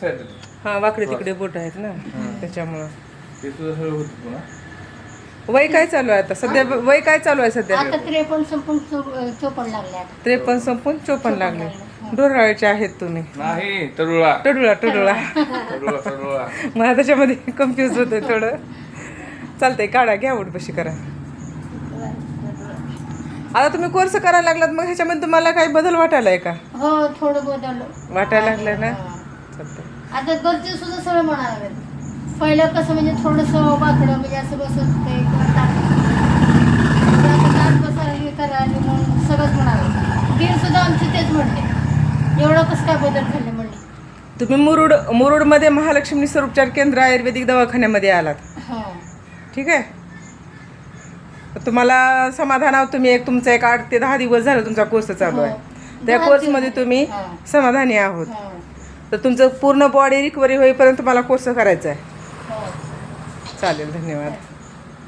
कसं आहे ते? हा वाकडे तिकडे बोट आहेत ना त्याच्यामुळं. ते तुझं सगळं होतं पुन्हा. वय काय चालू आहे आता सध्या? वय काय चालू आहे सध्या? आता 53 संपून 54 लागले आता. 53 संपून 54 लागले. डोराळ्याचे आहेत तुम्ही. नाही तरुळा टडुळा टडुळा. तरुळा तरुळा. मला त्याच्यामध्ये कन्फ्यूज होते थोडं. चालतंय काढा घ्या उठबशी करा. आता तुम्ही कोर्स करायला लागलात मग ह्याच्यामध्ये तुम्हाला काही बदल वाटायलाय का? हो थोडं बदललं वाटायला लागलं ना? हा. चालतंय. आता घरचे सुद्धा सगळं म्हणायला लागले. पहिलं कसं म्हणजे थोडंसं वाकडं म्हणजे असं बसत होते ताट बसायला हे करायला म्हणून सगळंच म्हणाले. दीर सुद्धा आमचे तेच म्हणले एवढं कसं काय बदल झाले म्हणले. तुम्ही मुरुडमध्ये महालक्ष्मी निसर्गोपचार केंद्र आयुर्वेदिक दवाखान्यामध्ये आलात. हां ठीक आहे. तर तुम्हाला समाधान तुम्ही तुमचा 8 ते 10 दिवस झालं तुमचा कोर्स चालू आहे. त्या 10 कोर्समध्ये दिवस. तुम्ही हां. समाधानी आहोत. हां. तर तुमचं पूर्ण बॉडी रिकव्हरी होईपर्यंत तुम्हाला कोर्स करायचा आहे. हो. चालेल. धन्यवाद.